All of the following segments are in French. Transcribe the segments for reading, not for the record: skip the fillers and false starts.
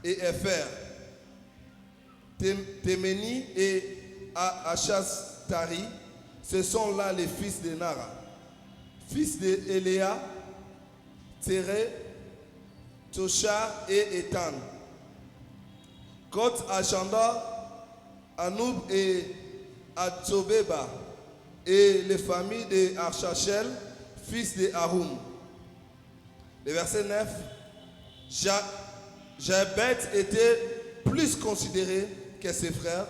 et Épher, Téméni et Achastari, ce sont là les fils de Nara. Fils d'Eléa, Téré, Toshar et Étan. Côte Achanda, Anoub et Atsobeba, et les familles de Archachel, fils de Haroum. Le verset 9. Jabet était plus considéré que ses frères.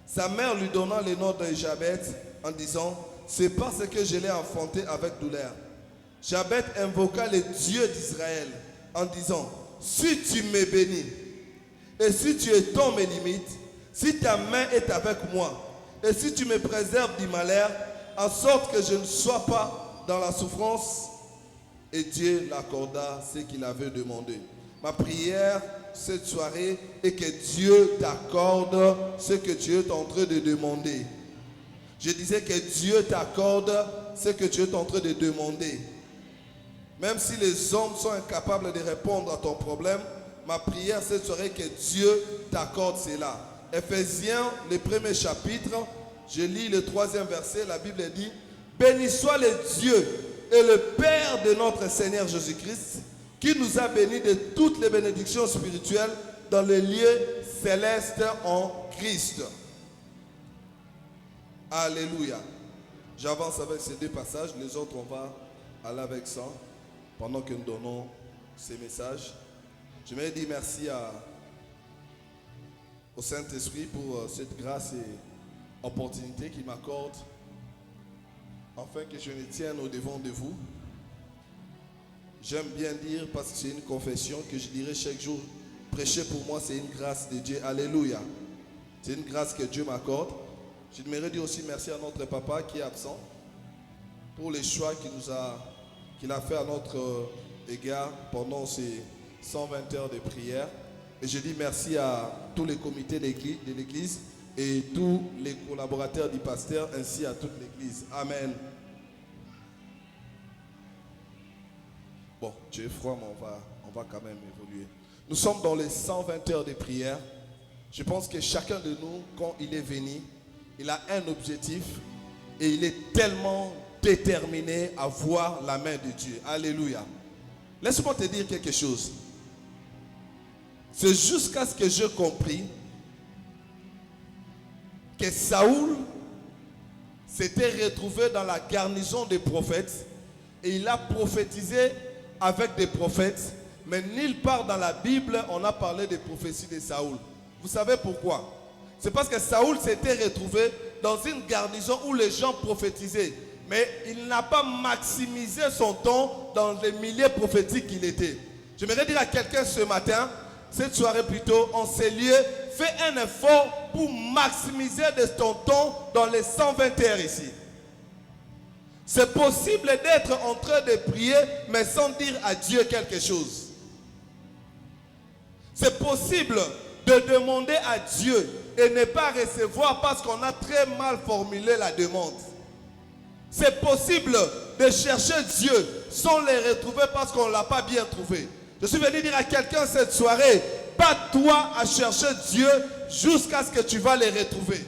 Sa mère lui donna le nom de Jabet en disant: c'est parce que je l'ai enfanté avec douleur. Jabet invoqua le Dieu d'Israël en disant: si tu me bénis et si tu étends mes limites, si ta main est avec moi et si tu me préserves du malheur, en sorte que je ne sois pas dans la souffrance. Et Dieu l'accorda ce qu'il avait demandé. Ma prière cette soirée est que Dieu t'accorde ce que tu es en train de demander. Je disais que Dieu t'accorde ce que tu es en train de demander. Même si les hommes sont incapables de répondre à ton problème, ma prière cette soirée est que Dieu t'accorde cela. Ephésiens, le premier chapitre, je lis le 3e verset, la Bible dit: béni soit le Dieu et le Père de notre Seigneur Jésus-Christ, qui nous a bénis de toutes les bénédictions spirituelles dans les lieux célestes en Christ. Alléluia. J'avance avec ces deux passages, les autres on va aller avec ça pendant que nous donnons ces messages. Je me dis merci au Saint-Esprit pour cette grâce et opportunité qu'il m'accorde afin que je me tienne au devant de vous. J'aime bien dire, parce que c'est une confession que je dirais chaque jour, prêcher pour moi c'est une grâce de Dieu. Alléluia. C'est une grâce que Dieu m'accorde. J'aimerais dire aussi merci à notre papa qui est absent pour les choix qu'il a fait à notre égard pendant ces 120 heures de prière. Et je dis merci à tous les comités de l'église et tous les collaborateurs du pasteur ainsi à toute l'église. Amen. Bon, Dieu est froid, mais on va quand même évoluer. Nous sommes dans les 120 heures de prière. Je pense que chacun de nous, quand il est venu, il a un objectif et il est tellement déterminé à voir la main de Dieu. Alléluia. Laisse-moi te dire quelque chose. C'est jusqu'à ce que j'ai compris que Saoul s'était retrouvé dans la garnison des prophètes et il a prophétisé avec des prophètes, mais nulle part dans la Bible on a parlé des prophéties de Saoul. Vous savez pourquoi? C'est parce que Saoul s'était retrouvé dans une garnison où les gens prophétisaient, mais il n'a pas maximisé son temps dans les milieux prophétiques qu'il était. J'aimerais dire à quelqu'un ce matin, cette soirée plutôt, en ces lieux, fais un effort pour maximiser de ton temps dans les 120 heures ici. C'est possible d'être en train de prier, mais sans dire à Dieu quelque chose. C'est possible de demander à Dieu et ne pas recevoir parce qu'on a très mal formulé la demande. C'est possible de chercher Dieu sans le retrouver parce qu'on ne l'a pas bien trouvé. Je suis venu dire à quelqu'un cette soirée, pas toi à chercher Dieu jusqu'à ce que tu vas le retrouver.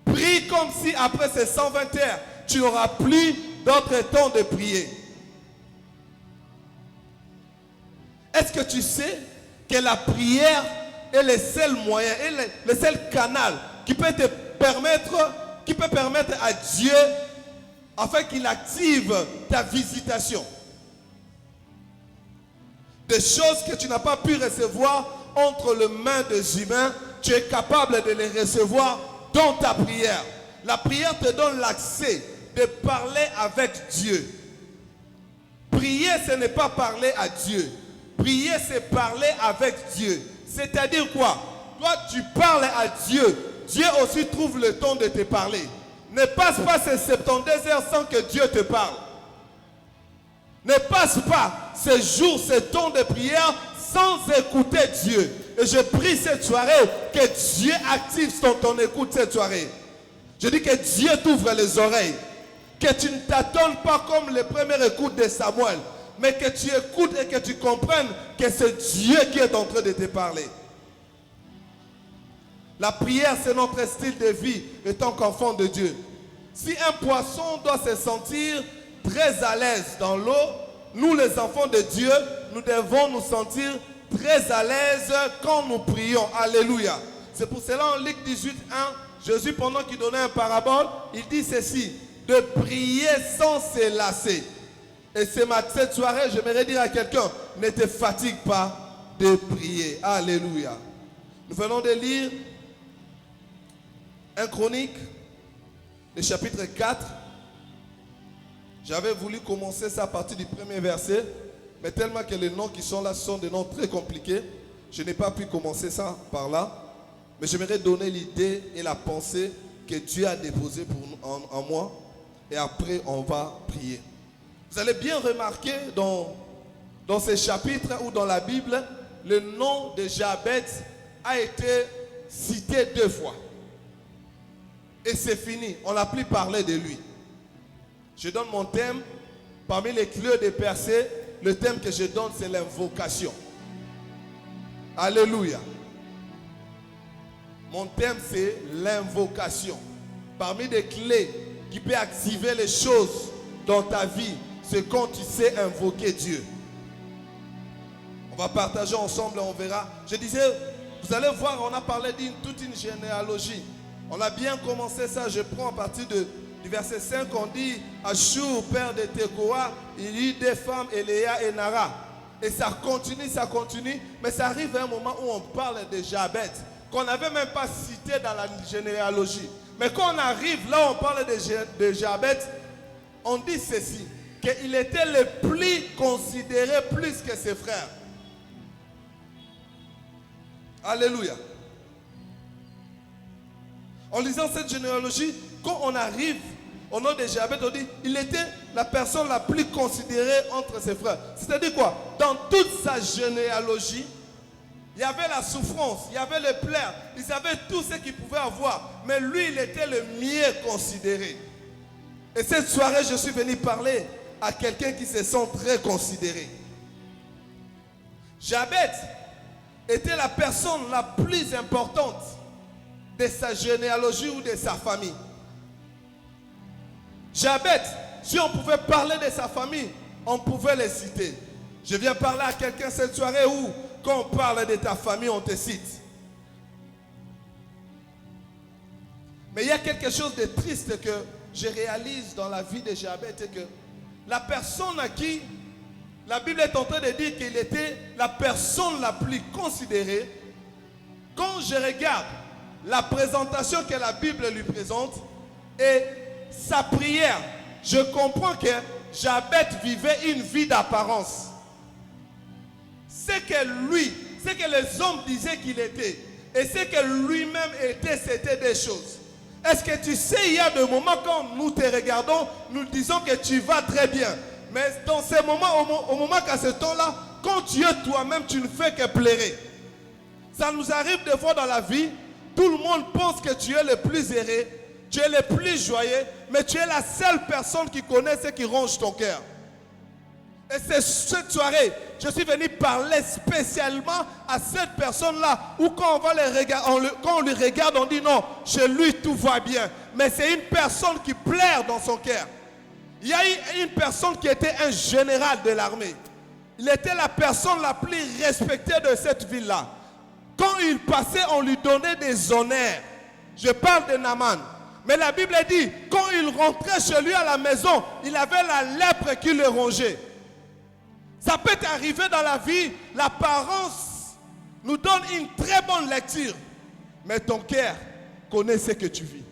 Prie comme si après ces 120 heures, tu n'auras plus d'autre temps de prier. Est-ce que tu sais que la prière est le seul moyen, est le seul canal qui peut permettre à Dieu afin qu'il active ta visitation? Des choses que tu n'as pas pu recevoir entre les mains des humains, tu es capable de les recevoir dans ta prière. La prière te donne l'accès de parler avec Dieu. Prier, ce n'est pas parler à Dieu. Prier, c'est parler avec Dieu. C'est-à-dire quoi? Toi, tu parles à Dieu. Dieu aussi trouve le temps de te parler. Ne passe pas ces 72 heures sans que Dieu te parle. Ne passe pas ces jours, ces temps de prière sans écouter Dieu. Et je prie cette soirée que Dieu active ton écoute cette soirée. Je dis que Dieu t'ouvre les oreilles. Que tu ne t'attends pas comme les premières écoutes de Samuel. mais que tu écoutes et que tu comprennes que c'est Dieu qui est en train de te parler. La prière, c'est notre style de vie étant qu'enfant de Dieu. Si un poisson doit se sentir très à l'aise dans l'eau, nous les enfants de Dieu, nous devons nous sentir très à l'aise quand nous prions. Alléluia. C'est pour cela en Luc 18, 1, Jésus, pendant qu'il donnait un parabole, il dit ceci, de prier sans se lasser. Et cette soirée, j'aimerais dire à quelqu'un, ne te fatigue pas de prier. Alléluia. Nous venons de lire 1 Chronique, le chapitre 4. J'avais voulu commencer ça à partir du premier verset, mais tellement que les noms qui sont là sont des noms très compliqués, je n'ai pas pu commencer ça par là. Mais j'aimerais donner l'idée et la pensée que Dieu a déposée en moi. Et après, on va prier. Vous allez bien remarquer dans ces chapitres ou dans la Bible, le nom de Jabez a été cité 2 fois. Et c'est fini. On n'a plus parlé de lui. Je donne mon thème. Parmi les clés de percée, le thème que je donne, c'est l'invocation. Alléluia. Mon thème, c'est l'invocation. Parmi les clés qui peuvent activer les choses dans ta vie, c'est quand tu sais invoquer Dieu. On va partager ensemble et on verra. Je disais, vous allez voir, on a parlé toute une généalogie. On a bien commencé ça. Je prends à partir du verset 5, on dit Ashur, père de Tekoa, il y a des femmes, Eléa et Nara. Et ça continue, mais ça arrive à un moment où on parle de Jabez, qu'on n'avait même pas cité dans la généalogie. Mais quand on arrive là, on parle de Jabez, on dit ceci, qu'il était le plus considéré plus que ses frères. Alléluia. En lisant cette généalogie, quand on arrive au nom de Jabez, on dit il était la personne la plus considérée entre ses frères. C'est-à-dire quoi? Dans toute sa généalogie, il y avait la souffrance, il y avait les plaies, ils avaient tout ce qu'ils pouvaient avoir. Mais lui, il était le mieux considéré. Et cette soirée, je suis venu parler à quelqu'un qui se sent très considéré. Jabez était la personne la plus importante de sa généalogie ou de sa famille. Jabez, si on pouvait parler de sa famille, on pouvait les citer. Je viens parler à quelqu'un cette soirée où, quand on parle de ta famille, on te cite. Mais il y a quelque chose de triste que je réalise dans la vie de Jabez, c'est que la personne à qui la Bible est en train de dire qu'il était la personne la plus considérée, quand je regarde la présentation que la Bible lui présente et sa prière, je comprends que Jabez vivait une vie d'apparence. Ce que les hommes disaient qu'il était et ce que lui-même était, c'était des choses. Est-ce que tu sais, il y a des moments quand nous te regardons, nous disons que tu vas très bien. Mais dans ces moments, au moment qu'à ce temps-là, quand tu es toi-même, tu ne fais que pleurer. Ça nous arrive des fois dans la vie, tout le monde pense que tu es le plus heureux, tu es le plus joyeux, mais tu es la seule personne qui connaît ce qui ronge ton cœur. Et c'est cette soirée, je suis venu parler spécialement à cette personne-là, où quand on lui regarde, on dit non, chez lui tout va bien. Mais c'est une personne qui pleure dans son cœur. Il y a une personne qui était un général de l'armée. Il était la personne la plus respectée de cette ville-là. Quand il passait, on lui donnait des honneurs. Je parle de Naaman. Mais la Bible dit, quand il rentrait chez lui à la maison, il avait la lèpre qui le rongeait. Ça peut t'arriver dans la vie, l'apparence nous donne une très bonne lecture. Mais ton cœur connaît ce que tu vis.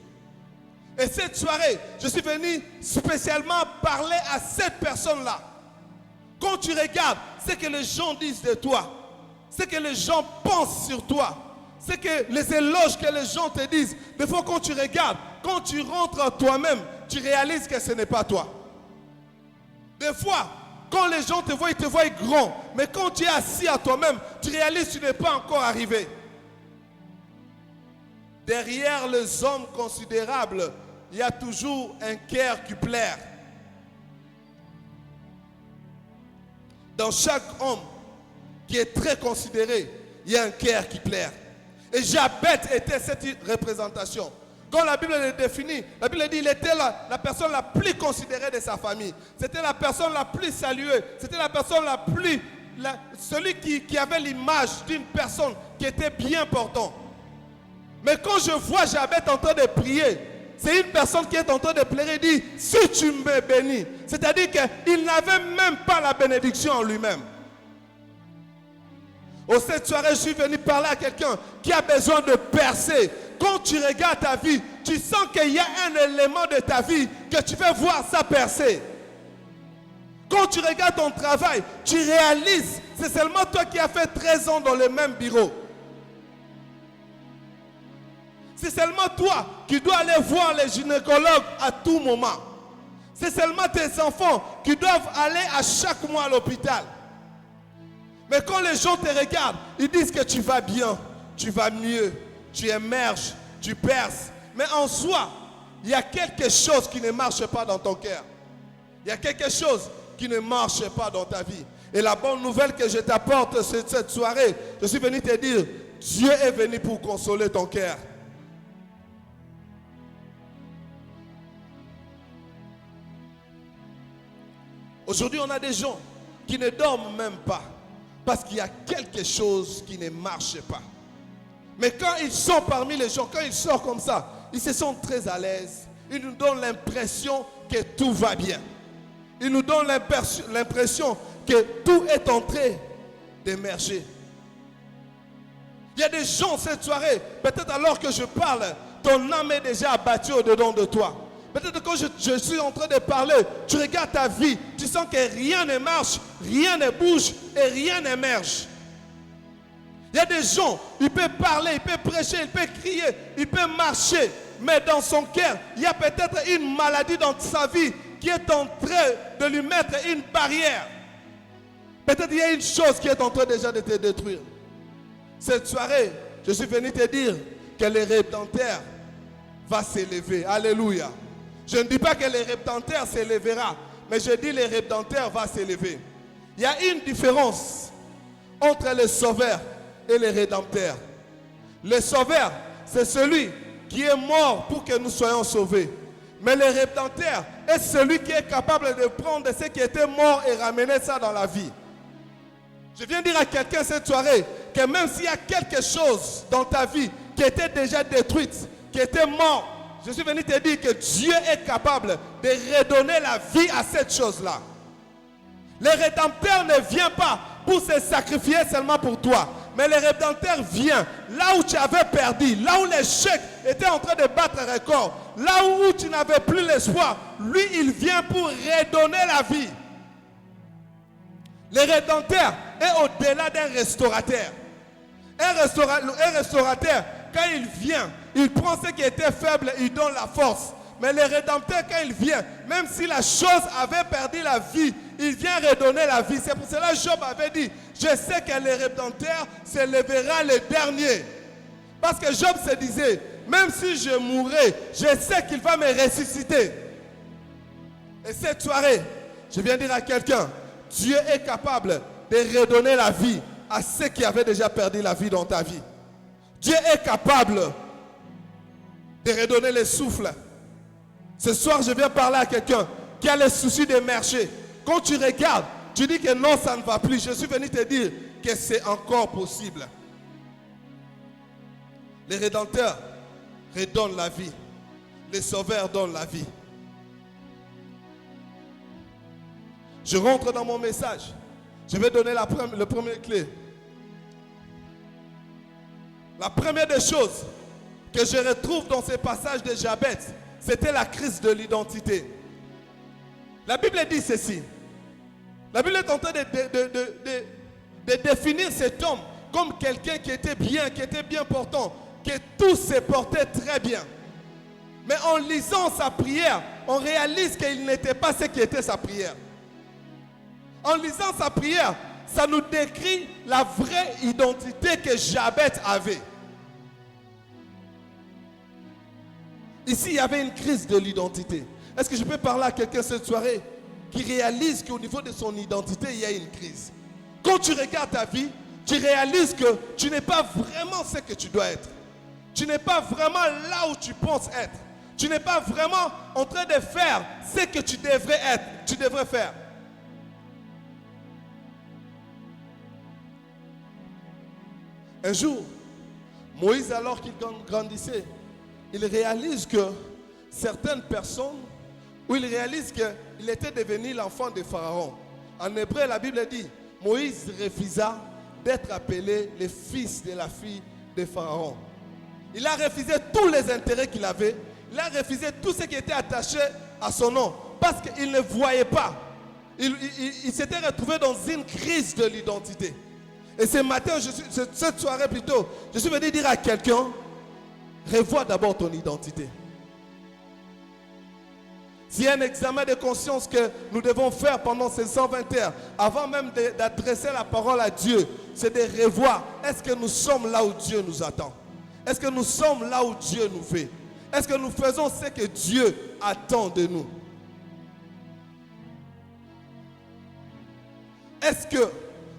Et cette soirée, je suis venu spécialement parler à cette personne-là. Quand tu regardes ce que les gens disent de toi, ce que les gens pensent sur toi, ce que les éloges que les gens te disent, des fois quand tu regardes, quand tu rentres en toi-même, tu réalises que ce n'est pas toi. Des fois, quand les gens te voient, ils te voient grand. Mais quand tu es assis à toi-même, tu réalises que tu n'es pas encore arrivé. Derrière les hommes considérables, il y a toujours un cœur qui pleure. Dans chaque homme qui est très considéré, il y a un cœur qui plaire. Et Jabez était cette représentation. Quand la Bible le définit, la Bible dit qu'il était la personne la plus considérée de sa famille. C'était la personne la plus saluée. C'était la personne la plus... celui qui avait l'image d'une personne qui était bien portant. Mais quand je vois Jabez en train de prier, c'est une personne qui est en train de pleurer et dit, si tu me bénis. C'est-à-dire qu'il n'avait même pas la bénédiction en lui-même. Au cette soirée, je suis venu parler à quelqu'un qui a besoin de percer. Quand tu regardes ta vie, tu sens qu'il y a un élément de ta vie que tu veux voir ça percer. Quand tu regardes ton travail, tu réalises, c'est seulement toi qui as fait 13 ans dans le même bureau. C'est seulement toi qui dois aller voir les gynécologues à tout moment. C'est seulement tes enfants qui doivent aller à chaque mois à l'hôpital. Mais quand les gens te regardent, ils disent que tu vas bien, tu vas mieux, tu émerges, tu perces. Mais en soi, il y a quelque chose qui ne marche pas dans ton cœur. Il y a quelque chose qui ne marche pas dans ta vie. Et la bonne nouvelle que je t'apporte cette soirée, je suis venu te dire, Dieu est venu pour consoler ton cœur. Aujourd'hui, on a des gens qui ne dorment même pas parce qu'il y a quelque chose qui ne marche pas. Mais quand ils sont parmi les gens, quand ils sortent comme ça, ils se sentent très à l'aise. Ils nous donnent l'impression que tout va bien. Ils nous donnent l'impression que tout est en train d'émerger. Il y a des gens cette soirée, peut-être alors que je parle, ton âme est déjà abattue au-dedans de toi. Peut-être quand je suis en train de parler, tu regardes ta vie, tu sens que rien ne marche, rien ne bouge et rien n'émerge. Il y a des gens, il peut parler, il peut prêcher, il peut crier, il peut marcher, mais dans son cœur, il y a peut-être une maladie dans sa vie qui est en train de lui mettre une barrière. Peut-être il y a une chose qui est en train déjà de te détruire. Cette soirée, je suis venu te dire que le Rédempteur va s'élever. Alléluia. Je ne dis pas que le Rédempteur s'élèvera, mais je dis que le Rédempteur va s'élever. Il y a une différence entre le Sauveur et le Rédempteur. Le Sauveur, c'est celui qui est mort pour que nous soyons sauvés. Mais le Rédempteur est celui qui est capable de prendre ce qui était mort et ramener ça dans la vie. Je viens dire à quelqu'un cette soirée que même s'il y a quelque chose dans ta vie qui était déjà détruite, qui était mort, je suis venu te dire que Dieu est capable de redonner la vie à cette chose-là. Le Rédempteur ne vient pas pour se sacrifier seulement pour toi. Mais le Rédempteur vient là où tu avais perdu, là où l'échec était en train de battre un record, là où tu n'avais plus l'espoir. Lui, il vient pour redonner la vie. Le Rédempteur est au-delà d'un restaurateur. Un restaurateur, quand il vient, il prend ce qui était faible, il donne la force. Mais le Rédempteur, quand il vient, même si la chose avait perdu la vie, il vient redonner la vie. C'est pour cela que Job avait dit, je sais que le Rédempteur se lèvera le dernier. Parce que Job se disait, même si je mourrai, je sais qu'il va me ressusciter. Et cette soirée, je viens dire à quelqu'un, Dieu est capable de redonner la vie à ceux qui avaient déjà perdu la vie dans ta vie. Dieu est capable de redonner le souffle. Ce soir, je viens parler à quelqu'un qui a le souci d'émerger. Quand tu regardes, tu dis que non, ça ne va plus. Je suis venu te dire que c'est encore possible. Le Rédempteur redonne la vie. Le Sauveur donne la vie. Je rentre dans mon message. Je vais donner le premier clé. La première des choses que je retrouve dans ce passage de Jabez, c'était la crise de l'identité. La Bible dit ceci. La Bible est en train de définir cet homme comme quelqu'un qui était bien portant, que tout se portait très bien. Mais en lisant sa prière, on réalise qu'il n'était pas ce qui était sa prière. En lisant sa prière, ça nous décrit la vraie identité que Jabez avait. Ici, il y avait une crise de l'identité. Est-ce que je peux parler à quelqu'un cette soirée qui réalise qu'au niveau de son identité, il y a une crise. Quand tu regardes ta vie, tu réalises que tu n'es pas vraiment ce que tu dois être. Tu n'es pas vraiment là où tu penses être. Tu n'es pas vraiment en train de faire ce que tu devrais être, tu devrais faire. Un jour, Moïse, alors qu'il grandissait, il réalise que certaines personnes, ou il réalise qu'il était devenu l'enfant de Pharaon. En hébreu, la Bible dit, Moïse refusa d'être appelé le fils de la fille de Pharaon. Il a refusé tous les intérêts qu'il avait. Il a refusé tout ce qui était attaché à son nom. Parce qu'il ne voyait pas. Il s'était retrouvé dans une crise de l'identité. Et ce matin, cette soirée plutôt, je suis venu dire à quelqu'un, revois d'abord ton identité. S'il y a un examen de conscience que nous devons faire pendant ces 120 heures, avant même d'adresser la parole à Dieu, c'est de revoir, est-ce que nous sommes là où Dieu nous attend? Est-ce que nous sommes là où Dieu nous fait? Est-ce que nous faisons ce que Dieu attend de nous? Est-ce que,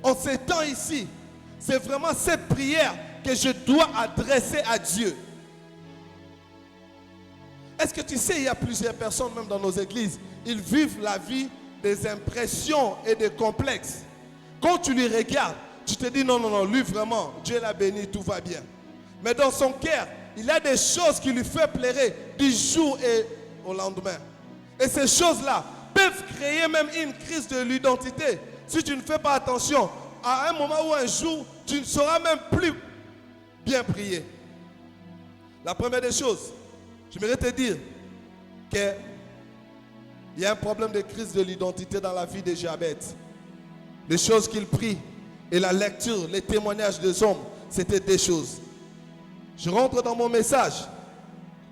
en ces temps ici, c'est vraiment cette prière que je dois adresser à Dieu? Est-ce que tu sais, il y a plusieurs personnes, même dans nos églises, ils vivent la vie des impressions et des complexes. Quand tu lui regardes, tu te dis non, lui vraiment, Dieu l'a béni, tout va bien. Mais dans son cœur, il y a des choses qui lui font pleurer du jour et au lendemain. Et ces choses-là peuvent créer même une crise de l'identité. Si tu ne fais pas attention, à un moment ou un jour, tu ne sauras même plus bien prier. La première des choses, j'aimerais te dire qu'il y a un problème de crise de l'identité dans la vie de Jabez. Les choses qu'il prie et la lecture, les témoignages des hommes, c'était des choses. Je rentre dans mon message.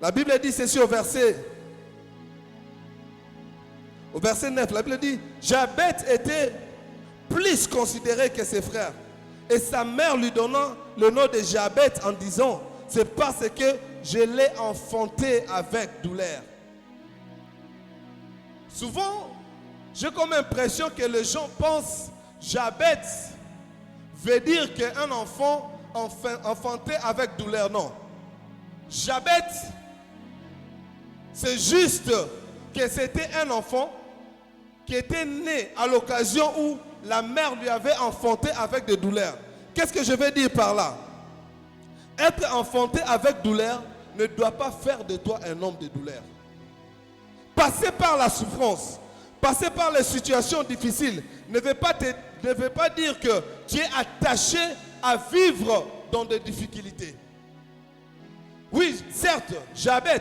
La Bible dit ceci au verset 9. La Bible dit, Jabez était plus considéré que ses frères. Et sa mère lui donnant le nom de Jabez en disant, c'est parce que je l'ai enfanté avec douleur. Souvent, j'ai comme impression que les gens pensent Jabez veut dire qu'un enfant enfanté avec douleur. Non. Jabez, c'est juste que c'était un enfant qui était né à l'occasion où la mère lui avait enfanté avec des douleurs. Qu'est-ce que je veux dire par là? Être enfanté avec douleur ne doit pas faire de toi un homme de douleur. Passer par la souffrance, passer par les situations difficiles ne veut pas dire que tu es attaché à vivre dans des difficultés. Oui, certes, Jabez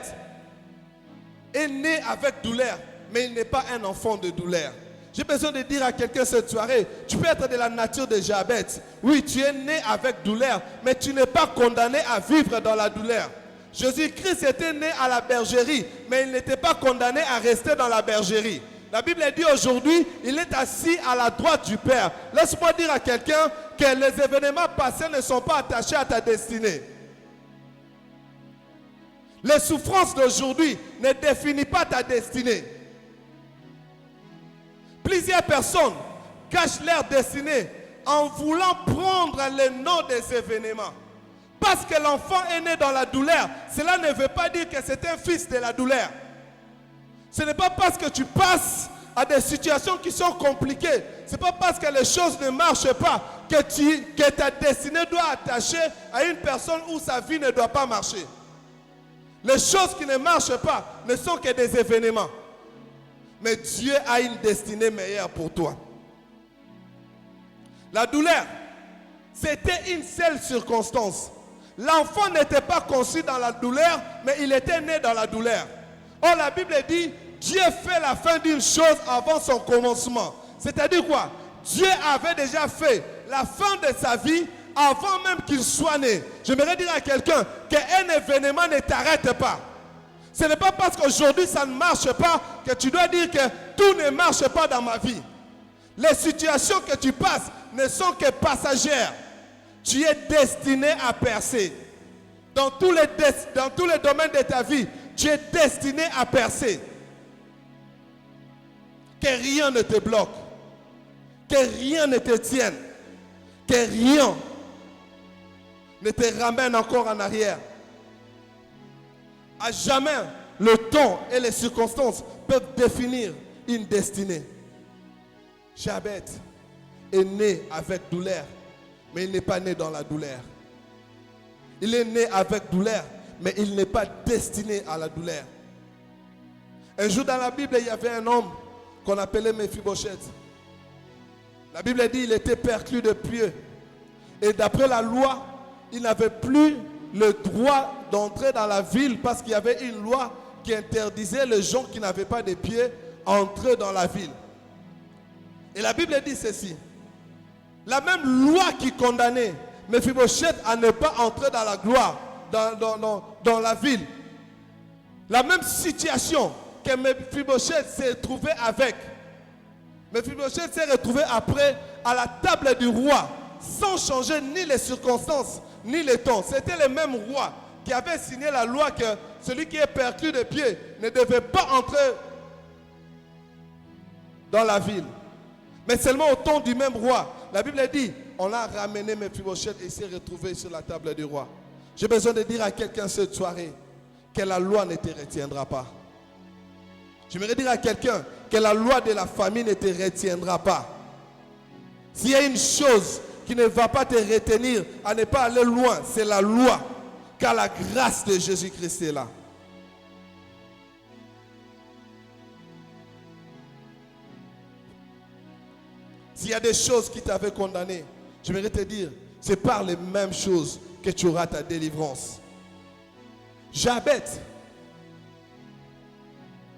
est né avec douleur, mais il n'est pas un enfant de douleur. J'ai besoin de dire à quelqu'un cette soirée, tu peux être de la nature de Jabez. Oui, tu es né avec douleur, mais tu n'es pas condamné à vivre dans la douleur. Jésus-Christ était né à la bergerie, mais il n'était pas condamné à rester dans la bergerie. La Bible dit aujourd'hui, il est assis à la droite du Père. Laisse-moi dire à quelqu'un que les événements passés ne sont pas attachés à ta destinée. Les souffrances d'aujourd'hui ne définissent pas ta destinée. Plusieurs personnes cachent leur destinée en voulant prendre le nom des événements. Parce que l'enfant est né dans la douleur, cela ne veut pas dire que c'est un fils de la douleur. Ce n'est pas parce que tu passes à des situations qui sont compliquées, ce n'est pas parce que les choses ne marchent pas que ta destinée doit attacher à une personne où sa vie ne doit pas marcher. Les choses qui ne marchent pas ne sont que des événements. Mais Dieu a une destinée meilleure pour toi. La douleur, c'était une seule circonstance. L'enfant n'était pas conçu dans la douleur, mais il était né dans la douleur. Or, la Bible dit, Dieu fait la fin d'une chose avant son commencement. C'est-à-dire quoi? Dieu avait déjà fait la fin de sa vie avant même qu'il soit né. J'aimerais dire à quelqu'un qu'un événement ne t'arrête pas. Ce n'est pas parce qu'aujourd'hui ça ne marche pas que tu dois dire que tout ne marche pas dans ma vie. Les situations que tu passes ne sont que passagères. Tu es destiné à percer. Dans tous les domaines de ta vie, tu es destiné à percer. Que rien ne te bloque. Que rien ne te tienne. Que rien ne te ramène encore en arrière. À jamais, le temps et les circonstances peuvent définir une destinée. Jabez est né avec douleur, mais il n'est pas né dans la douleur. Il est né avec douleur, mais il n'est pas destiné à la douleur. Un jour dans la Bible, il y avait un homme qu'on appelait Mephibosheth. La Bible dit qu'il était perclus de pieux. Et d'après la loi, il n'avait plus le droit d'entrer dans la ville parce qu'il y avait une loi qui interdisait les gens qui n'avaient pas de pieds à entrer dans la ville. Et la Bible dit ceci. La même loi qui condamnait Mephibosheth à ne pas entrer dans la gloire, dans la ville. La même situation que Mephibosheth s'est trouvé avec. Mephibosheth s'est retrouvé après à la table du roi, sans changer ni les circonstances, ni les temps. C'était le même roi qui avait signé la loi que celui qui est perclus de pied ne devait pas entrer dans la ville. Mais seulement au temps du même roi. La Bible dit, on a ramené Mephibosheth et s'est retrouvé sur la table du roi. J'ai besoin de dire à quelqu'un cette soirée que la loi ne te retiendra pas. J'aimerais dire à quelqu'un que la loi de la famille ne te retiendra pas. S'il y a une chose qui ne va pas te retenir à ne pas aller loin, c'est la loi. Car la grâce de Jésus-Christ est là. S'il y a des choses qui t'avaient condamné, j'aimerais te dire, c'est par les mêmes choses que tu auras ta délivrance. Jabez,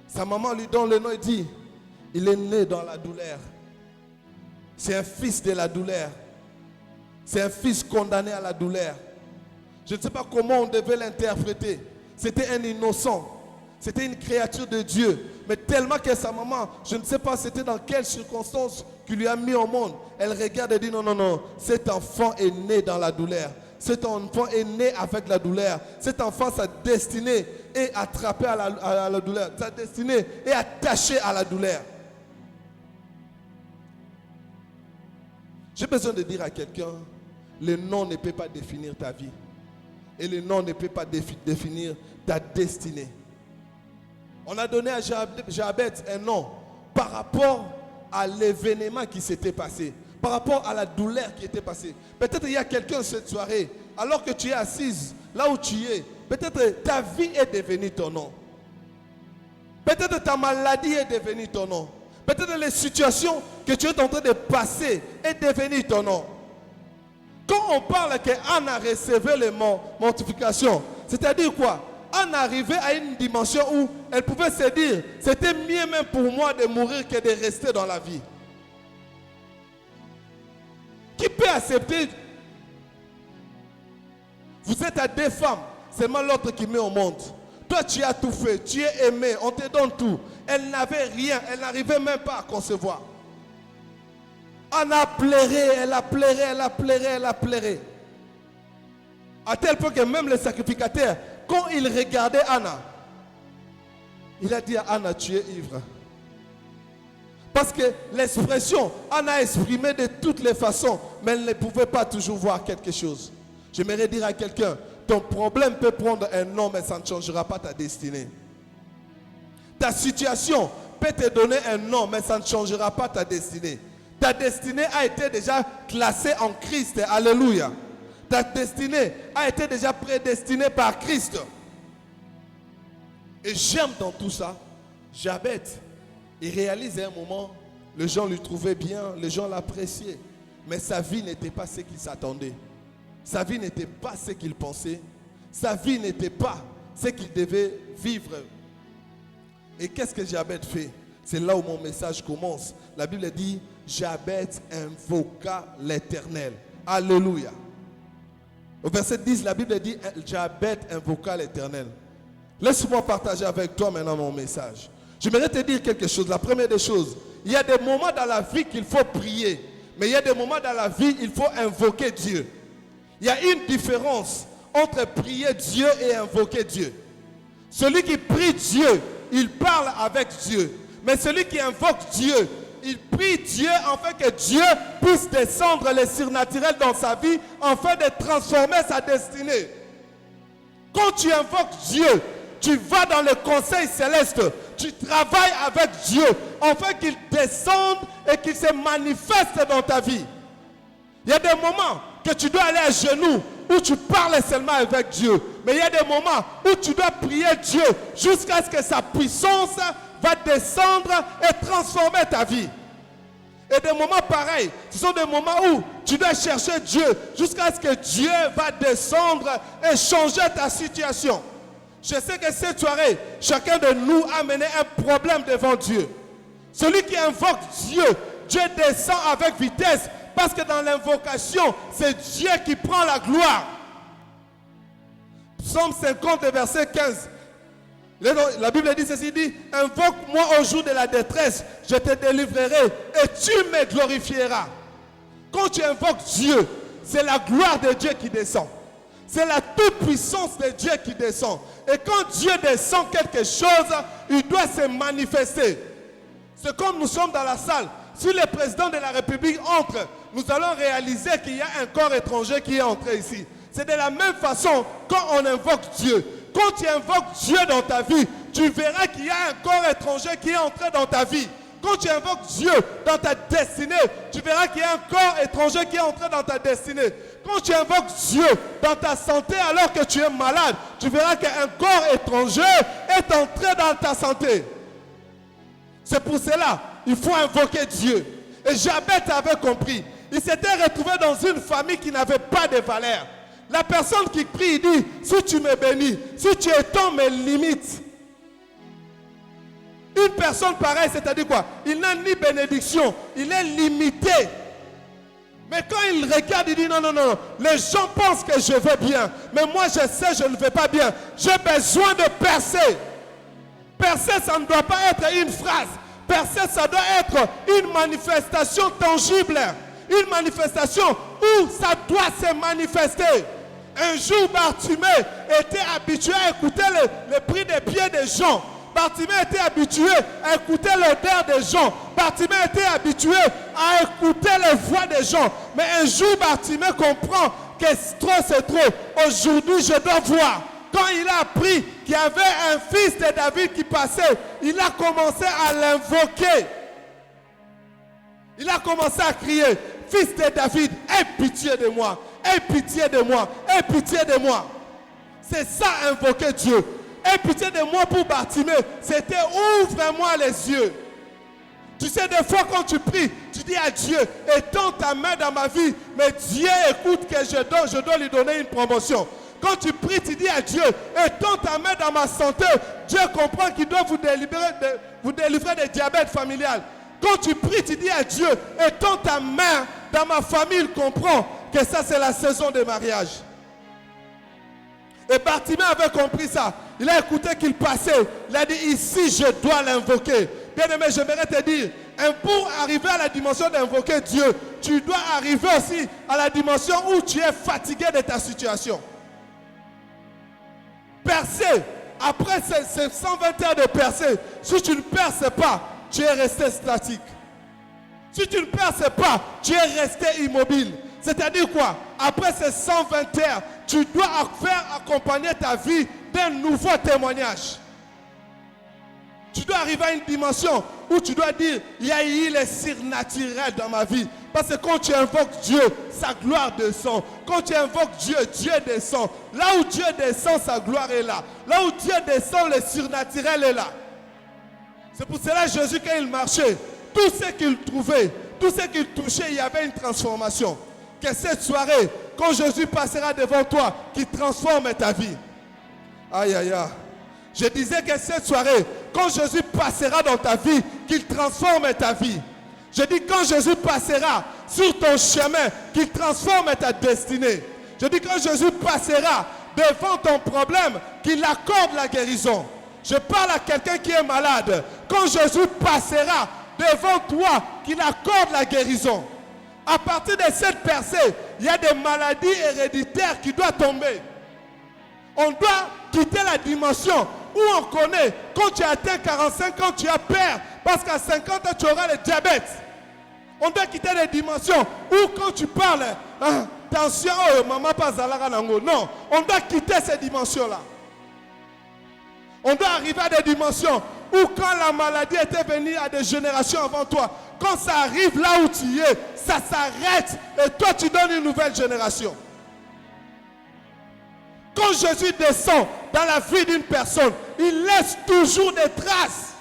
sa maman lui donne le nom et dit, il est né dans la douleur. C'est un fils de la douleur. C'est un fils condamné à la douleur. Je ne sais pas comment on devait l'interpréter. C'était un innocent. C'était une créature de Dieu. Mais tellement que sa maman, je ne sais pas c'était dans quelles circonstances qu'il lui a mis au monde. Elle regarde et dit non, non, non. Cet enfant est né dans la douleur. Cet enfant est né avec la douleur. Cet enfant, sa destinée est attrapée à la douleur. Sa destinée est attachée à la douleur. J'ai besoin de dire à quelqu'un, le nom ne peut pas définir ta vie. Et le nom ne peut pas définir ta destinée. On a donné à Jabez un nom par rapport à l'événement qui s'était passé, par rapport à la douleur qui était passée. Peut-être il y a quelqu'un cette soirée, alors que tu es assise, là où tu es, peut-être ta vie est devenue ton nom. Peut-être ta maladie est devenue ton nom. Peut-être les situations que tu es en train de passer est devenue ton nom. Quand on parle que Anna recevait les mortifications, c'est-à-dire quoi? Anna arrivait à une dimension où elle pouvait se dire, c'était mieux même pour moi de mourir que de rester dans la vie. Qui peut accepter? Vous êtes à deux femmes, seulement l'autre qui met au monde. Toi, tu as tout fait, tu es aimé, on te donne tout. Elle n'avait rien, elle n'arrivait même pas à concevoir. Anna a pleuré, elle a pleuré, elle a pleuré, elle a pleuré. À tel point que même le sacrificateur, quand il regardait Anna, il a dit à Anna, tu es ivre. Parce que l'expression, Anna a exprimé de toutes les façons, mais elle ne pouvait pas toujours voir quelque chose. J'aimerais dire à quelqu'un, ton problème peut prendre un nom, mais ça ne changera pas ta destinée. Ta situation peut te donner un nom, mais ça ne changera pas ta destinée. Ta destinée a été déjà classée en Christ. Alléluia. Ta destinée a été déjà prédestinée par Christ. Et j'aime dans tout ça, Jabez, il réalise à un moment, les gens lui trouvaient bien, les gens l'appréciaient. Mais sa vie n'était pas ce qu'il s'attendait. Sa vie n'était pas ce qu'il pensait. Sa vie n'était pas ce qu'il devait vivre. Et qu'est-ce que Jabez fait? C'est là où mon message commence. La Bible dit, Jabez invoqua l'Éternel. Alléluia. Au verset 10, la Bible dit, Jabez invoqua l'Éternel. Laisse-moi partager avec toi maintenant mon message. J'aimerais te dire quelque chose. La première des choses, il y a des moments dans la vie qu'il faut prier. Mais il y a des moments dans la vie, il faut invoquer Dieu. Il y a une différence entre prier Dieu et invoquer Dieu. Celui qui prie Dieu, il parle avec Dieu. Mais celui qui invoque Dieu, il prie Dieu afin que Dieu puisse descendre les surnaturels dans sa vie afin de transformer sa destinée. Quand tu invoques Dieu, tu vas dans le conseil céleste, tu travailles avec Dieu afin qu'il descende et qu'il se manifeste dans ta vie. Il y a des moments que tu dois aller à genoux où tu parles seulement avec Dieu. Mais il y a des moments où tu dois prier Dieu jusqu'à ce que sa puissance va descendre et transformer ta vie. Et des moments pareils, ce sont des moments où tu dois chercher Dieu jusqu'à ce que Dieu va descendre et changer ta situation. Je sais que cette soirée, chacun de nous a mené un problème devant Dieu. Celui qui invoque Dieu, Dieu descend avec vitesse parce que dans l'invocation, c'est Dieu qui prend la gloire. Psaume 50, verset 15. La Bible dit ceci, dit, invoque-moi au jour de la détresse, je te délivrerai et tu me glorifieras. Quand tu invoques Dieu, c'est la gloire de Dieu qui descend. C'est la toute-puissance de Dieu qui descend. Et quand Dieu descend quelque chose, il doit se manifester. C'est comme nous sommes dans la salle. Si le président de la République entre, nous allons réaliser qu'il y a un corps étranger qui est entré ici. C'est de la même façon quand on invoque Dieu. Quand tu invoques Dieu dans ta vie, tu verras qu'il y a un corps étranger qui est entré dans ta vie. Quand tu invoques Dieu dans ta destinée, tu verras qu'il y a un corps étranger qui est entré dans ta destinée. Quand tu invoques Dieu dans ta santé alors que tu es malade, tu verras qu'un corps étranger est entré dans ta santé. C'est pour cela il faut invoquer Dieu. Et Jabez avait compris. Il s'était retrouvé dans une famille qui n'avait pas de valeur. La personne qui prie, il dit, si tu me bénis, si tu étends mes limites. Une personne pareille, c'est-à-dire quoi? Il n'a ni bénédiction, il est limité. Mais quand il regarde, il dit, non, non, non, les gens pensent que je vais bien. Mais moi, je sais, je ne vais pas bien. J'ai besoin de percer. Percer, ça ne doit pas être une phrase. Percer, ça doit être une manifestation tangible. Une manifestation où ça doit se manifester. Un jour, Bartimée était habitué à écouter le bruit des pieds des gens. Bartimée était habitué à écouter l'odeur des gens. Bartimée était habitué à écouter les voix des gens. Mais un jour, Bartimée comprend que trop c'est trop. Aujourd'hui, je dois voir. Quand il a appris qu'il y avait un fils de David qui passait, il a commencé à l'invoquer. Il a commencé à crier, fils de David, aie pitié de moi, aie pitié de moi, aie pitié de moi. C'est ça, invoquer Dieu. Aie pitié de moi pour Bartimée, c'était ouvre-moi les yeux. Tu sais, des fois quand tu pries, tu dis à Dieu, étends ta main dans ma vie, mais Dieu écoute que je dois lui donner une promotion. Quand tu pries, tu dis à Dieu, étends ta main dans ma santé, Dieu comprend qu'il doit vous délivrer de diabète familial. Quand tu pries, tu dis à Dieu, étends ta main dans ma famille, il comprend que ça c'est la saison de mariage. Et Bartimée avait compris ça. Il a écouté qu'il passait. Il a dit, ici je dois l'invoquer. Bien aimé, j'aimerais te dire, pour arriver à la dimension d'invoquer Dieu, tu dois arriver aussi à la dimension où tu es fatigué de ta situation. Percer, après ces 120 heures de percer, si tu ne perces pas, tu es resté statique. Si tu ne perces pas, tu es resté immobile. C'est-à-dire quoi? Après ces 120 heures, tu dois faire accompagner ta vie d'un nouveau témoignage. Tu dois arriver à une dimension où tu dois dire, il y a eu les surnaturels dans ma vie. Parce que quand tu invoques Dieu, sa gloire descend. Quand tu invoques Dieu, Dieu descend. Là où Dieu descend, sa gloire est là. Là où Dieu descend, le surnaturel est là. C'est pour cela Jésus, quand il marchait, tout ce qu'il trouvait, tout ce qu'il touchait, il y avait une transformation. Que cette soirée, quand Jésus passera devant toi, qu'il transforme ta vie. Aïe, aïe, aïe. Je disais que cette soirée, quand Jésus passera dans ta vie, qu'il transforme ta vie. Je dis quand Jésus passera sur ton chemin, qu'il transforme ta destinée. Je dis quand Jésus passera devant ton problème, qu'il accorde la guérison. Je parle à quelqu'un qui est malade. Quand Jésus passera devant toi, qu'il accorde la guérison. À partir de cette percée, il y a des maladies héréditaires qui doivent tomber. On doit quitter la dimension où on connaît, quand tu atteins 45 ans, tu as peur. Parce qu'à 50 ans, tu auras le diabète. On doit quitter les dimensions où quand tu parles, attention, oh, maman pas zalara nango. Non, on doit quitter ces dimensions-là. On doit arriver à des dimensions où quand la maladie était venue à des générations avant toi, quand ça arrive là où tu es, ça s'arrête et toi tu donnes une nouvelle génération. Quand Jésus descend dans la vie d'une personne, il laisse toujours des traces.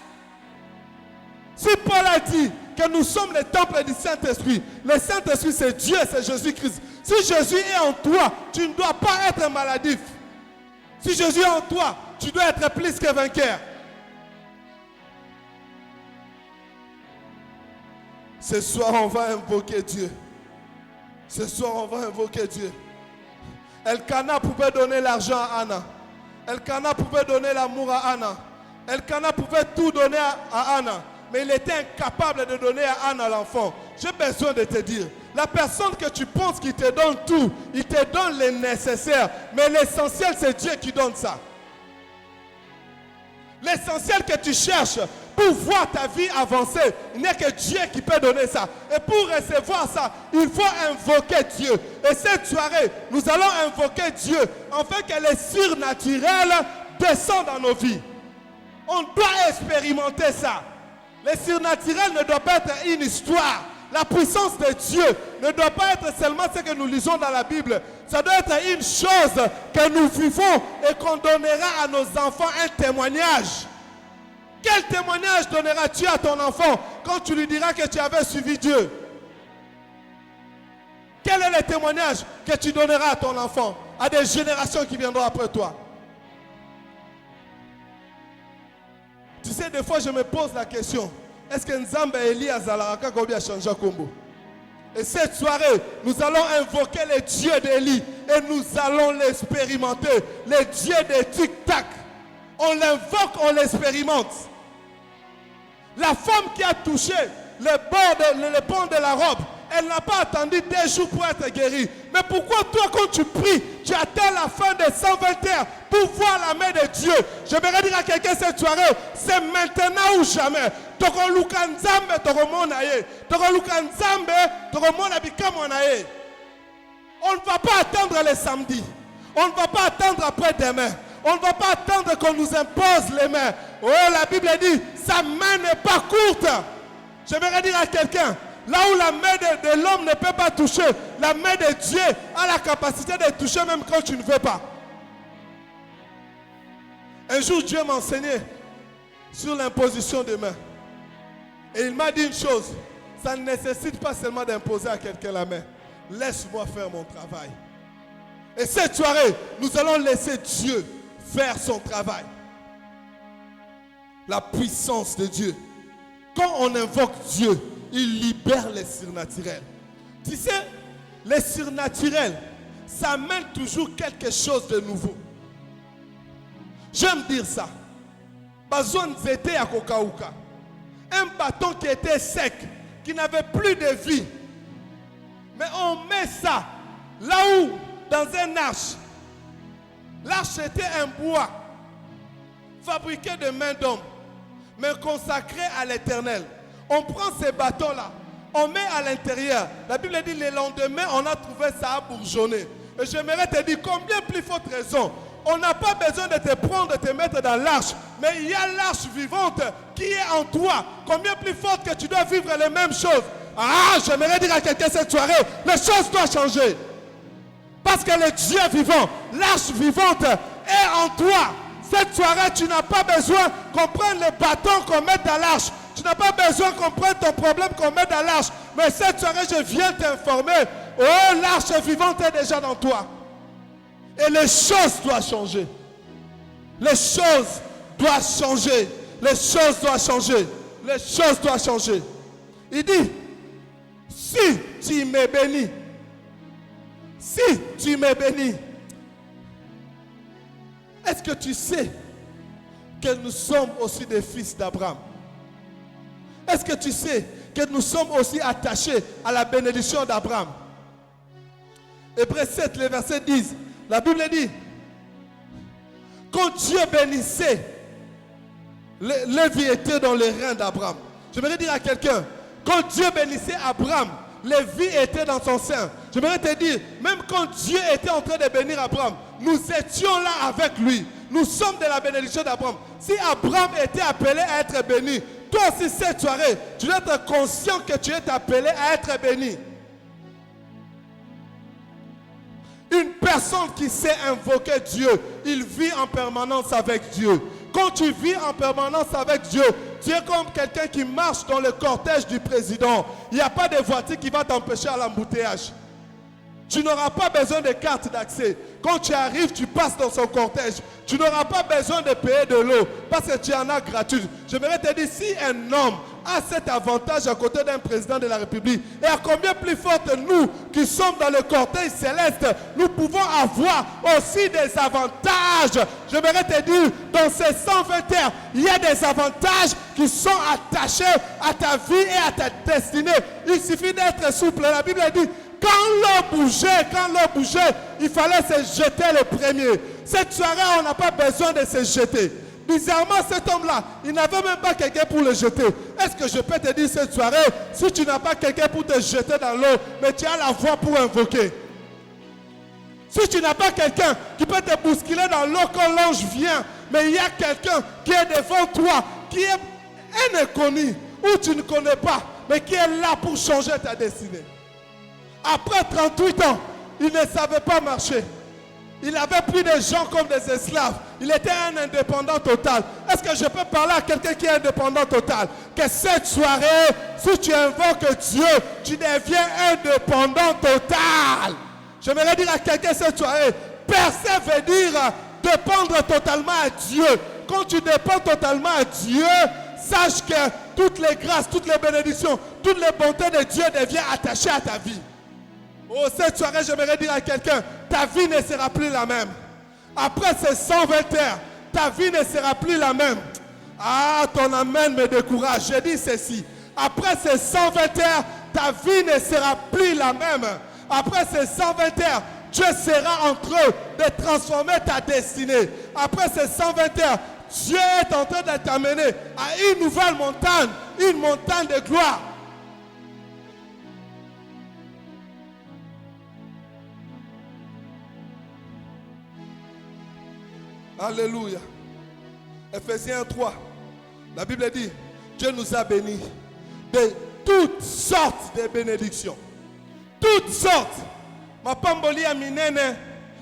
Si Paul a dit que nous sommes les temples du Saint-Esprit, le Saint-Esprit c'est Dieu, c'est Jésus-Christ. Si Jésus est en toi, tu ne dois pas être maladif. Si Jésus est en toi, tu dois être plus que vainqueur. Ce soir, on va invoquer Dieu. Ce soir, on va invoquer Dieu. Elkana pouvait donner l'argent à Anna. Elkana pouvait donner l'amour à Anna. Elkana pouvait tout donner à Anna. Mais il était incapable de donner à Anna l'enfant. J'ai besoin de te dire, la personne que tu penses qui te donne tout, il te donne le nécessaire. Mais l'essentiel, c'est Dieu qui donne ça. L'essentiel que tu cherches pour voir ta vie avancer, il n'y a que Dieu qui peut donner ça. Et pour recevoir ça, il faut invoquer Dieu. Et cette soirée, nous allons invoquer Dieu afin que le surnaturel descende dans nos vies. On doit expérimenter ça. Le surnaturel ne doit pas être une histoire. La puissance de Dieu ne doit pas être seulement ce que nous lisons dans la Bible. Ça doit être une chose que nous vivons et qu'on donnera à nos enfants un témoignage. Quel témoignage donneras-tu à ton enfant quand tu lui diras que tu avais suivi Dieu? Quel est le témoignage que tu donneras à ton enfant, à des générations qui viendront après toi? Tu sais, des fois je me pose la question, est-ce que Nzambe Eli Azalaraka Kobi a changé Kombo? Et cette soirée, nous allons invoquer le Dieu d'Eli et nous allons l'expérimenter. Le Dieu de Tic-Tac. On l'invoque, on l'expérimente. La femme qui a touché le bord de la robe, elle n'a pas attendu 2 jours pour être guérie. Mais pourquoi toi, quand tu pries, tu attends la fin des 120 heures pour voir la main de Dieu? Je vais dire à quelqu'un cette soirée, c'est maintenant ou jamais. On ne va pas attendre le samedi. On ne va pas attendre après-demain. On ne va pas attendre qu'on nous impose les mains. Oh, la Bible dit, sa main n'est pas courte. Je vais dire à quelqu'un, là où la main de l'homme ne peut pas toucher, la main de Dieu a la capacité de toucher même quand tu ne veux pas. Un jour, Dieu m'a enseigné sur l'imposition des mains. Et il m'a dit une chose, ça ne nécessite pas seulement d'imposer à quelqu'un la main. Laisse-moi faire mon travail. Et cette soirée, nous allons laisser Dieu faire son travail. La puissance de Dieu. Quand on invoque Dieu, il libère les surnaturels. Tu sais, les surnaturels, ça amène toujours quelque chose de nouveau. J'aime dire ça. Bazon zete à Kokauka. Un bâton qui était sec, qui n'avait plus de vie. Mais on met ça là où, dans un arche. L'arche était un bois fabriqué de main d'homme, mais consacré à l'Éternel. On prend ces bâtons-là, on met à l'intérieur. La Bible dit le lendemain, on a trouvé ça à bourgeonner. Et j'aimerais te dire combien plus forte raison. On n'a pas besoin de te prendre, de te mettre dans l'arche, mais il y a l'arche vivante qui est en toi. Combien plus forte que tu dois vivre les mêmes choses. Ah, j'aimerais dire à quelqu'un cette soirée, les choses doivent changer. Parce que le Dieu vivant, l'arche vivante est en toi. Cette soirée, tu n'as pas besoin qu'on prenne les bâtons qu'on mette dans l'arche. Tu n'as pas besoin qu'on prenne ton problème qu'on mette dans l'arche. Mais cette soirée, je viens t'informer. Oh, l'arche vivante est déjà dans toi. Et les choses doivent changer. Les choses doivent changer. Les choses doivent changer. Les choses doivent changer. Il dit, si tu me bénis, si tu me bénis, est-ce que tu sais que nous sommes aussi des fils d'Abraham? Est-ce que tu sais que nous sommes aussi attachés à la bénédiction d'Abraham? Hébreux 7, les versets disent, la Bible dit, quand Dieu bénissait Lévi était dans les reins d'Abraham. J'aimerais dire à quelqu'un, quand Dieu bénissait Abraham, Lévi était dans son sein. J'aimerais te dire, même quand Dieu était en train de bénir Abraham, nous étions là avec lui. Nous sommes de la bénédiction d'Abraham. Si Abraham était appelé à être béni, toi aussi cette soirée, tu dois être conscient que tu es appelé à être béni. Une personne qui sait invoquer Dieu, il vit en permanence avec Dieu. Quand tu vis en permanence avec Dieu, tu es comme quelqu'un qui marche dans le cortège du président. Il n'y a pas de voiture qui va t'empêcher à l'embouteillage. Tu n'auras pas besoin de carte d'accès. Quand tu arrives, tu passes dans son cortège. Tu n'auras pas besoin de payer de l'eau parce que tu en as gratuit. J'aimerais te dire, si un homme a cet avantage à côté d'un président de la République, et à combien plus forte nous qui sommes dans le cortège céleste, nous pouvons avoir aussi des avantages. J'aimerais te dire, dans ces 120 heures, il y a des avantages qui sont attachés à ta vie et à ta destinée. Il suffit d'être souple. La Bible dit, quand l'eau bougeait, il fallait se jeter le premier. Cette soirée, on n'a pas besoin de se jeter. Bizarrement, cet homme-là, il n'avait même pas quelqu'un pour le jeter. Est-ce que je peux te dire cette soirée, si tu n'as pas quelqu'un pour te jeter dans l'eau, mais tu as la voix pour invoquer. Si tu n'as pas quelqu'un qui peut te bousculer dans l'eau quand l'ange vient, mais il y a quelqu'un qui est devant toi, qui est un inconnu, ou tu ne connais pas, mais qui est là pour changer ta destinée. Après 38 ans, il ne savait pas marcher. Il avait pris des gens comme des esclaves. Il était un indépendant total. Est-ce que je peux parler à quelqu'un qui est indépendant total? Que cette soirée, si tu invoques Dieu, tu deviens indépendant total. J'aimerais dire à quelqu'un cette soirée, percer veut dire dépendre totalement à Dieu. Quand tu dépends totalement à Dieu, sache que toutes les grâces, toutes les bénédictions, toutes les bontés de Dieu deviennent attachées à ta vie. Oh, cette soirée, j'aimerais dire à quelqu'un, ta vie ne sera plus la même. Après ces 120 heures, ta vie ne sera plus la même. Ah, ton amen me décourage. Je dis ceci. Après ces 120 heures, ta vie ne sera plus la même. Après ces 120 heures, Dieu sera en train de transformer ta destinée. Après ces 120 heures, Dieu est en train de t'amener à une nouvelle montagne, une montagne de gloire. Alléluia. Ephésiens 3. La Bible dit, Dieu nous a bénis de toutes sortes de bénédictions. Toutes sortes. Ma pamboli a minene,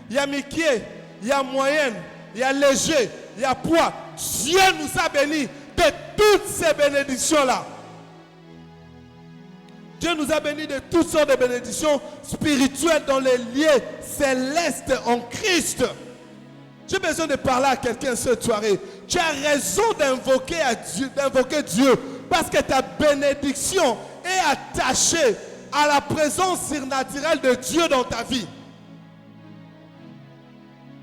il y a mikié, il y a moyenne, il y a léger, il y a poids. Dieu nous a bénis de toutes ces bénédictions-là. Dieu nous a bénis de toutes sortes de bénédictions spirituelles dans les lieux célestes en Christ. J'ai besoin de parler à quelqu'un cette soirée. Tu as raison d'invoquer Dieu parce que ta bénédiction est attachée à la présence surnaturelle de Dieu dans ta vie.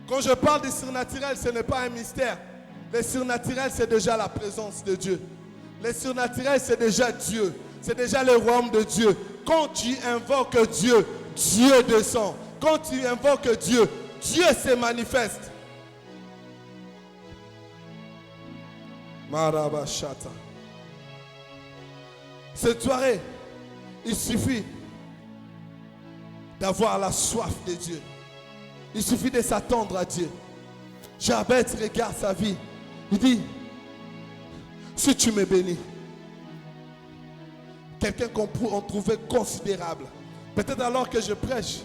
Quand je parle du surnaturel, ce n'est pas un mystère. Le surnaturel, c'est déjà la présence de Dieu. Le surnaturel, c'est déjà Dieu. C'est déjà le royaume de Dieu. Quand tu invoques Dieu, Dieu descend. Quand tu invoques Dieu, Dieu se manifeste. Marabashata. Cette soirée, il suffit d'avoir la soif de Dieu. Il suffit de s'attendre à Dieu. Jabez regarde sa vie. Il dit, si tu me bénis, quelqu'un qu'on pourrait trouver considérable. Peut-être alors que je prêche,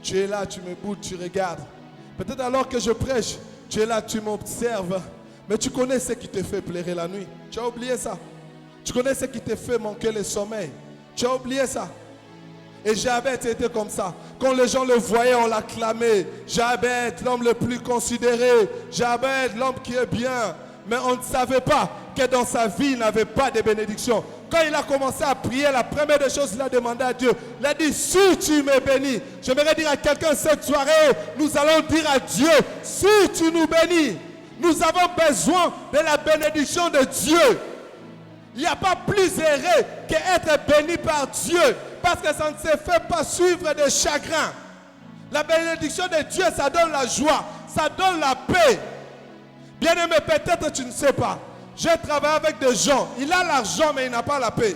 tu es là, tu me boudes, tu regardes. Peut-être alors que je prêche, tu es là, tu m'observes. Mais tu connais ce qui te fait pleurer la nuit. Tu as oublié ça. Tu connais ce qui te fait manquer le sommeil. Tu as oublié ça. Et Jabez était comme ça. Quand les gens le voyaient, on l'acclamait. Jabez, l'homme le plus considéré. Jabez, l'homme qui est bien. Mais on ne savait pas que dans sa vie, il n'avait pas de bénédiction. Quand il a commencé à prier, la première des choses qu'il a demandé à Dieu, il a dit, si tu me bénis. J'aimerais dire à quelqu'un cette soirée, nous allons dire à Dieu, si tu nous bénis. Nous avons besoin de la bénédiction de Dieu. Il n'y a pas plus heureux qu'être béni par Dieu. Parce que ça ne se fait pas suivre de chagrin. La bénédiction de Dieu, ça donne la joie. Ça donne la paix. Bien-aimé, peut-être tu ne sais pas. J'ai travaillé avec des gens. Il a l'argent, mais il n'a pas la paix.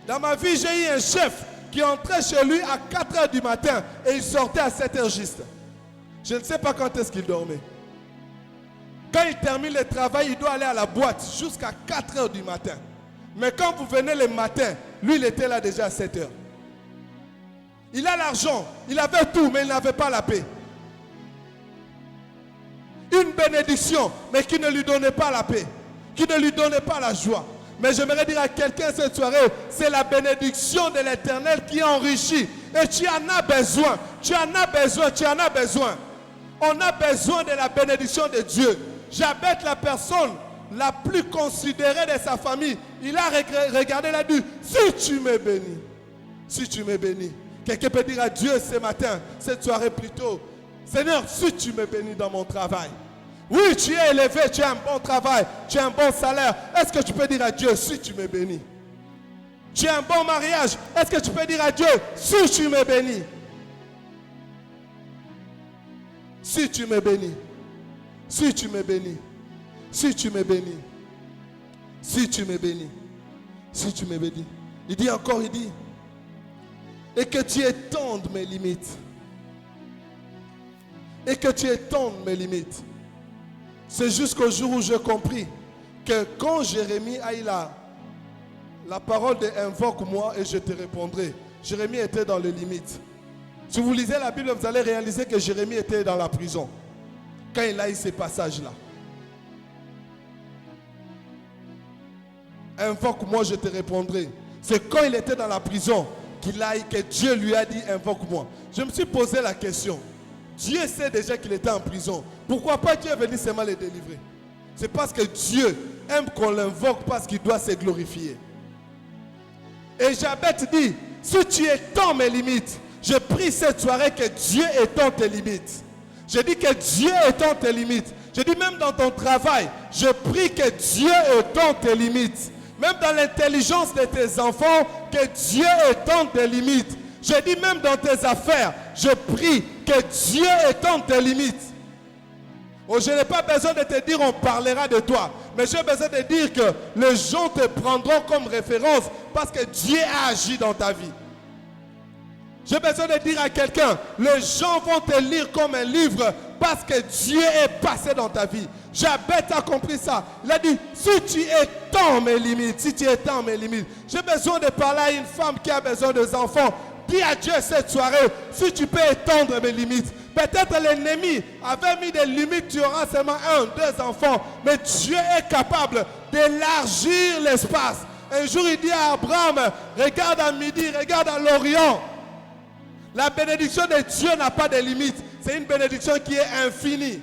Dans ma vie, j'ai eu un chef qui entrait chez lui à 4 heures du matin et il sortait à 7 heures juste. Je ne sais pas quand est-ce qu'il dormait. Quand il termine le travail, il doit aller à la boîte jusqu'à 4 heures du matin. Mais quand vous venez le matin, lui, il était là déjà à 7 heures. Il a l'argent, il avait tout, mais il n'avait pas la paix. Une bénédiction, mais qui ne lui donnait pas la paix, qui ne lui donnait pas la joie. Mais j'aimerais dire à quelqu'un cette soirée, c'est la bénédiction de l'Éternel qui enrichit. Et tu en as besoin, tu en as besoin, tu en as besoin. On a besoin de la bénédiction de Dieu. Jabez, la personne la plus considérée de sa famille, il a regardé, il a dit, si tu me bénis, si tu me bénis. Quelqu'un peut dire à Dieu ce matin, cette soirée plutôt, Seigneur, si tu me bénis dans mon travail. Oui, tu es élevé, tu as un bon travail, tu as un bon salaire. Est-ce que tu peux dire à Dieu, si tu me bénis? Tu as un bon mariage. Est-ce que tu peux dire à Dieu, si tu me bénis? Si tu me bénis. Si tu me bénis. Si tu me bénis. Si tu me bénis. Si tu me bénis. Il dit encore, il dit, et que tu étendes mes limites. Et que tu étendes mes limites. C'est jusqu'au jour où j'ai compris que quand Jérémie a eu la parole de invoque-moi et je te répondrai, Jérémie était dans les limites. Si vous lisez la Bible, vous allez réaliser que Jérémie était dans la prison quand il a eu ces passages-là. Invoque-moi, je te répondrai. C'est quand il était dans la prison que Dieu lui a dit invoque-moi. Je me suis posé la question. Dieu sait déjà qu'il était en prison. Pourquoi pas Dieu est venu seulement le délivrer? C'est parce que Dieu aime qu'on l'invoque parce qu'il doit se glorifier. Et Jabez dit, si tu étends mes limites, je prie cette soirée que Dieu étend tes limites. Je dis que Dieu étend tes limites. Je dis même dans ton travail, je prie que Dieu étend tes limites. Même dans l'intelligence de tes enfants, que Dieu étende tes limites. Je dis même dans tes affaires, je prie que Dieu étende tes limites. Oh, je n'ai pas besoin de te dire on parlera de toi. Mais j'ai besoin de dire que les gens te prendront comme référence parce que Dieu a agi dans ta vie. J'ai besoin de dire à quelqu'un, les gens vont te lire comme un livre parce que Dieu est passé dans ta vie. Jabez a compris ça. Il a dit, si tu étends mes limites, si tu étends mes limites. J'ai besoin de parler à une femme qui a besoin d'enfants. Dis à Dieu cette soirée, si tu peux étendre mes limites. Peut-être l'ennemi avait mis des limites, tu auras seulement 1, 2 enfants. Mais Dieu est capable d'élargir l'espace. Un jour, il dit à Abraham, regarde à midi, regarde à l'Orient. La bénédiction de Dieu n'a pas de limite. C'est une bénédiction qui est infinie.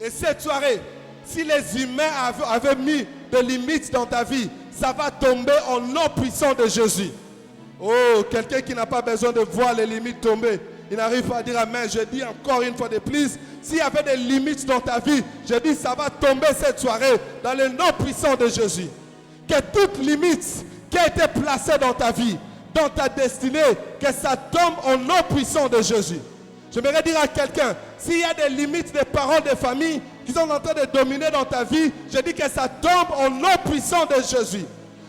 Et cette soirée, si les humains avaient mis des limites dans ta vie, ça va tomber au nom puissant de Jésus. Oh, quelqu'un qui n'a pas besoin de voir les limites tomber, il n'arrive pas à dire amen. Je dis encore une fois de plus, s'il y avait des limites dans ta vie, je dis ça va tomber cette soirée dans le nom puissant de Jésus. Que toute limite qui a été placée dans ta vie, dans ta destinée, que ça tombe au nom puissant de Jésus. J'aimerais dire à quelqu'un, s'il y a des limites des paroles de famille qui sont en train de dominer dans ta vie, je dis que ça tombe au nom puissant de Jésus.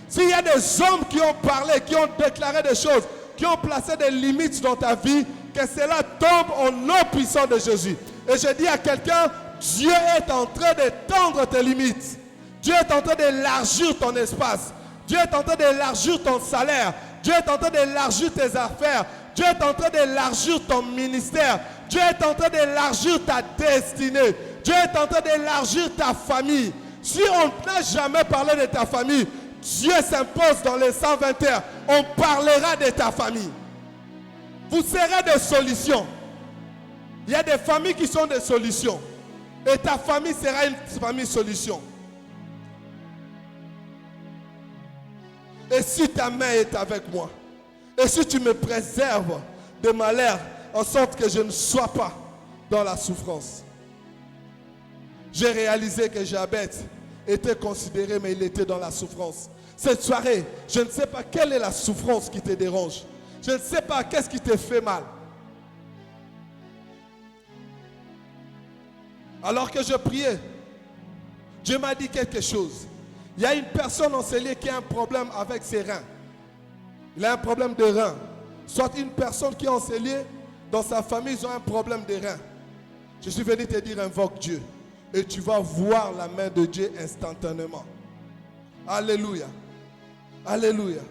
S'il y a des hommes qui ont parlé, qui ont déclaré des choses, qui ont placé des limites dans ta vie, que cela tombe au nom puissant de Jésus. Et je dis à quelqu'un, Dieu est en train d'étendre tes limites. Dieu est en train d'élargir ton espace. Dieu est en train d'élargir ton salaire. Dieu est en train d'élargir tes affaires. Dieu est en train d'élargir ton ministère. Dieu est en train d'élargir ta destinée. Dieu est en train d'élargir ta famille. Si on n'a jamais parlé de ta famille, Dieu s'impose dans les 120 heures. On parlera de ta famille. Vous serez des solutions. Il y a des familles qui sont des solutions. Et ta famille sera une famille solution. Et si ta main est avec moi, et si tu me préserves de malheur, en sorte que je ne sois pas dans la souffrance. J'ai réalisé que Jabez était considéré, mais il était dans la souffrance. Cette soirée, je ne sais pas quelle est la souffrance qui te dérange. Je ne sais pas qu'est-ce qui te fait mal. Alors que je priais, Dieu m'a dit quelque chose. Il y a une personne encelée qui a un problème avec ses reins. Il a un problème de reins. Soit une personne qui est encelée, dans sa famille, ils ont un problème de reins. Je suis venu te dire, invoque Dieu. Et tu vas voir la main de Dieu instantanément. Alléluia. Alléluia.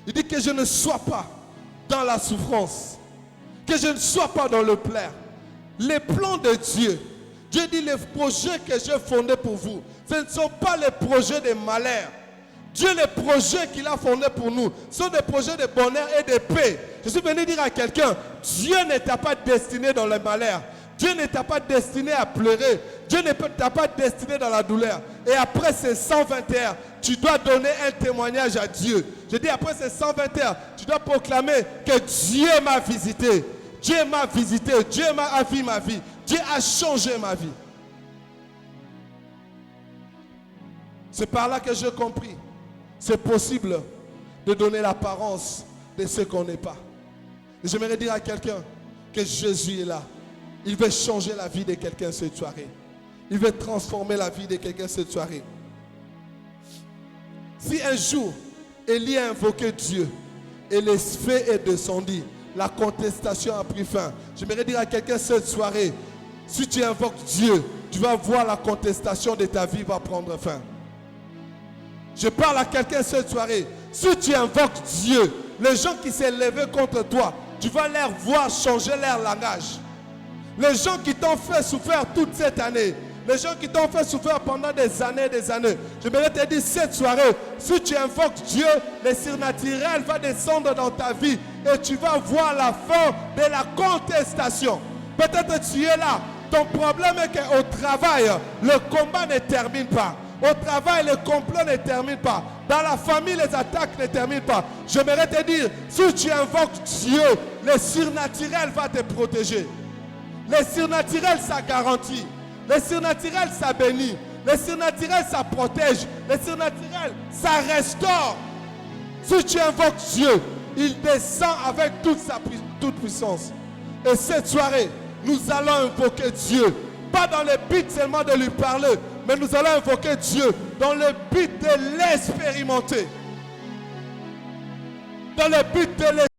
Il dit que je ne sois pas dans la souffrance. Que je ne sois pas dans le plaire. Les plans de Dieu. Dieu dit, les projets que j'ai fondés pour vous, ce ne sont pas les projets de malheur. Dieu, les projets qu'il a fondés pour nous, sont des projets de bonheur et de paix. Je suis venu dire à quelqu'un, Dieu ne t'a pas destiné dans le malheur. Dieu ne t'a pas destiné à pleurer. Dieu ne t'a pas destiné dans la douleur. Et après ces 120 heures, tu dois donner un témoignage à Dieu. Je dis, après ces 120 heures, tu dois proclamer que Dieu m'a visité. Dieu m'a visité. Dieu m'a affi ma vie. Dieu a changé ma vie. C'est par là que j'ai compris. C'est possible de donner l'apparence de ce qu'on n'est pas. Et j'aimerais dire à quelqu'un que Jésus est là. Il veut changer la vie de quelqu'un cette soirée. Il veut transformer la vie de quelqu'un cette soirée. Si un jour, Élie a invoqué Dieu et les feux est descendu, la contestation a pris fin. J'aimerais dire à quelqu'un cette soirée, si tu invoques Dieu, tu vas voir la contestation de ta vie va prendre fin. Je parle à quelqu'un cette soirée. Si tu invoques Dieu, les gens qui s'est levés contre toi, tu vas leur voir changer leur langage. Les gens qui t'ont fait souffrir toute cette année, les gens qui t'ont fait souffrir pendant des années, je vais te dire cette soirée, si tu invoques Dieu, le surnaturel va descendre dans ta vie et tu vas voir la fin de la contestation. Peut-être tu es là, ton problème est qu'au travail, le combat ne termine pas. Au travail, le complot ne termine pas. Dans la famille, les attaques ne terminent pas. J'aimerais te dire, si tu invoques Dieu, le surnaturel va te protéger. Le surnaturel, ça garantit. Le surnaturel, ça bénit. Le surnaturel, ça protège. Le surnaturel, ça restaure. Si tu invoques Dieu, il descend avec toute puissance. Et cette soirée, nous allons invoquer Dieu. Pas dans le but seulement de lui parler, mais nous allons invoquer Dieu dans le but de l'expérimenter. Dans le but de l'expérimenter.